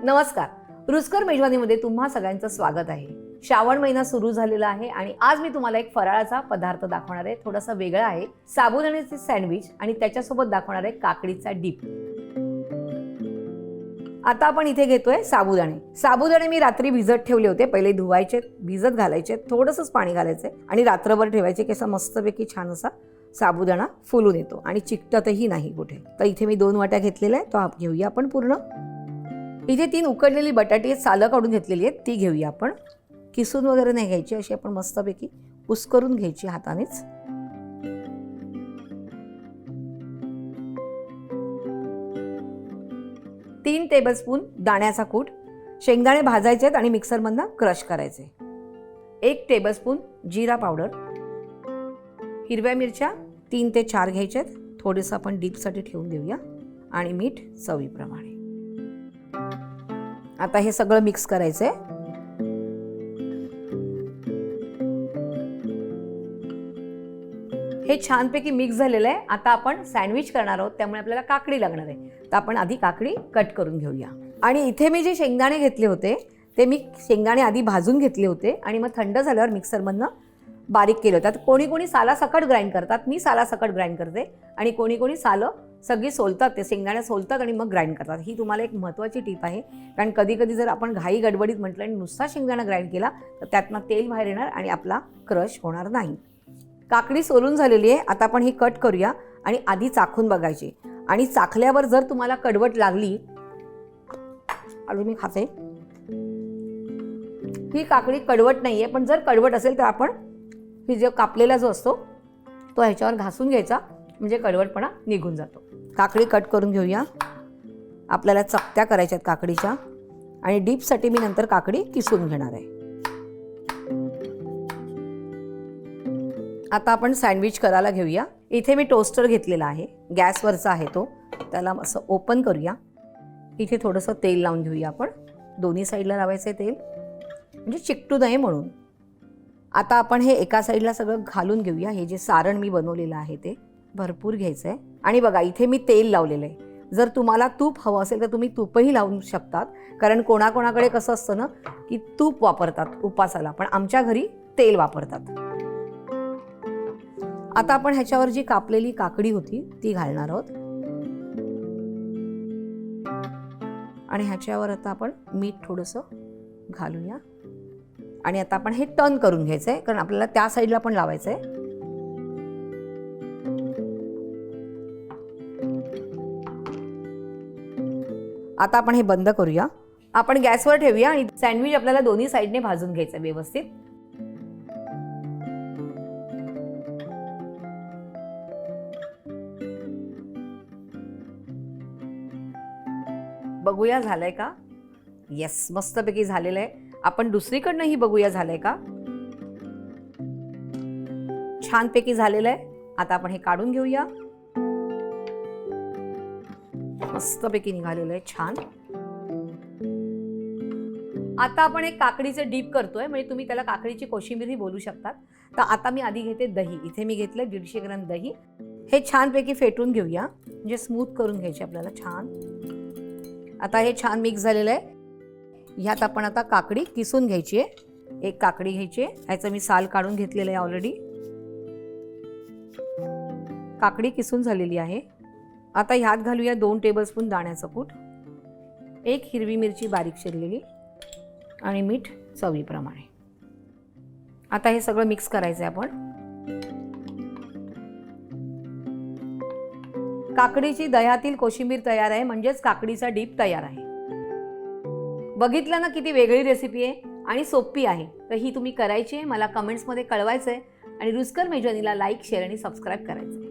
नमस्कार, रुचकर मेजवानीमध्ये तुम्हा सगळ्यांचं स्वागत आहे। श्रावण महिना सुरू झालेला आहे आणि आज मी तुम्हाला एक फराळाचा पदार्थ दाखवणार आहे। थोडासा वेगळा आहे, साबुदाण्याचे सँडविच आणि त्याच्यासोबत दाखवणार आहे काकडीचा डीप। आता आपण इथे घेतोय साबुदाणे। साबुदाणे मी रात्री भिजत ठेवले होते, पहिले धुवायचे, भिजत घालायचे, थोडंसंच पाणी घालायचे आणि रात्रभर ठेवायचे की असा मस्तपैकी छान असा साबुदाणा फुलून येतो आणि चिकटतही नाही कुठे। तर इथे मी 2 वाट्या घेतलेल्या आहेत, तो घेऊया आपण पूर्ण। इथे 3 उकडलेली बटाटी सालं काढून घेतलेली आहेत, ती घेऊया आपण। किसून वगैरे नाही घ्यायची, अशी आपण मस्तपैकी कुस्करून घ्यायची हातानेच। 3 टेबलस्पून दाण्याचा कूट, शेंगदाणे भाजायचे आणि मिक्सरमधनं क्रश करायचे। 1 टेबलस्पून जिरा पावडर, हिरव्या मिरच्या 3 ते 4 घ्यायच्यात, थोडंसं आपण डीपसाठी ठेवून देऊया आणि मीठ चवीप्रमाणे। आता हे सगळं मिक्स करायचंय। हे छानपैकी मिक्स झालेलं आहे। आता आपण सँडविच करणार आहोत, त्यामुळे आपल्याला काकडी लागणार आहे। तर आपण आधी काकडी कट करून घेऊया। आणि इथे मी जे शेंगदाणे घेतले होते ते मी शेंगदाणे आधी भाजून घेतले होते आणि मग थंड झाल्यावर मिक्सरमधनं बारीक केले होते। कोणी कोणी सालासकट ग्राइंड करतात, मी सालासकट ग्राइंड करते आणि कोणी कोणी सालं सगळी सोलतात, ते शेंगदाणे सोलतात आणि मग ग्राइंड करतात। ही तुम्हाला एक महत्त्वाची टिप आहे, कारण कधी कधी जर आपण घाई गडबडीत म्हटलं आणि नुसता शेंगदाणा ग्राइंड केला तर त्यातनं तेल बाहेर येणार आणि आपला क्रश होणार नाही। काकडी सोलून झालेली आहे, आता आपण ही कट करूया आणि आधी चाखून बघायची। आणि चाखल्यावर जर तुम्हाला कडवट लागली, आधी मी खाते, ही काकडी कडवट नाहीये, पण जर कडवट असेल तर आपण ही जो कापलेला जो असतो तो ह्याच्यावर घासून घ्यायचा, म्हणजे कडवटपणा निघून जातो। काकडी कट करून घेऊया। आपल्याला चकत्या करायच्यात काकडीच्या आणि डीपसाठी मी नंतर काकडी किसून घेणार आहे। आता आपण सँडविच करायला घेऊया। इथे मी टोस्टर घेतलेला आहे, गॅसवरचा आहे तो, त्याला असं ओपन करूया। इथे थोडंसं तेल लावून घेऊया आपण, दोन्ही साईडला लावायचं आहे तेल, म्हणजे चिकटू नये म्हणून। आता आपण हे एका साईडला सगळं घालून घेऊया। हे जे सारण मी बनवलेलं आहे ते भरपूर घ्यायचं आहे। आणि बघा इथे मी तेल लावलेलं आहे। जर तुम्हाला तूप हवं असेल तर तुम्ही तूपही लावू शकतात, कारण कोणाकोणाकडे कसं असतं ना की तूप वापरतात उपासाला, पण आमच्या घरी तेल वापरतात। आता आपण ह्याच्यावर जी कापलेली काकडी होती ती घालणार आहोत आणि ह्याच्यावर आता आपण मीठ थोडंसं घालूया आणि आता आपण हे टर्न करून घ्यायचं आहे, कारण आपल्याला त्या साईडला पण लावायचं आहे। आता आपण हे बंद करूया, आपण गॅसवर ठेवूया आणि सँडविच आपल्याला दोन्ही साईडने भाजून घ्यायचं आहे व्यवस्थित। बघूया झालंय का? येस, मस्तपैकी झालेलं आहे। आपण दुसरीकडनंही बघूया झालंय का? छानपैकी झालेलं आहे। आता आपण हे काढून घेऊया। मस्तपैकी निघालेलं आहे, छान। आता आपण एक काकडीचं डीप करतोय, म्हणजे तुम्ही त्याला काकडीची कोशिंबीरही बोलू शकतात। तर आता मी आधी घेते दही। इथे मी घेतलं 150 ग्रॅम दही। हे छानपैकी फेटून घेऊया, म्हणजे स्मूथ करून घ्यायचे आपल्याला छान। आता हे छान मिक्स झालेलं आहे। ह्यात आपण आता काकडी किसून घ्यायची आहे। एक काकडी घ्यायची आहे, ह्याचं मी साल काढून घेतलेलं आहे ऑलरेडी। काकडी किसून झालेली आहे। आता ह्यात घालूया 2 टेबलस्पून दाण्याचं कूट, 1 हिरवी मिरची बारीक चिरलेली आणि मीठ चवीप्रमाणे। आता हे सगळं मिक्स करायचं आहे आपण। काकडीची दह्यातील कोशिंबीर तयार आहे, म्हणजेच काकडीचा डीप तयार आहे। बघितलं ना किती वेगळी रेसिपी आहे आणि सोपी आहे। तर ही तुम्ही करायची आहे, मला कमेंट्समध्ये कळवायचं आहे आणि रुचकर मेजवानीला लाईक, शेअर आणि सबस्क्राईब करायचं।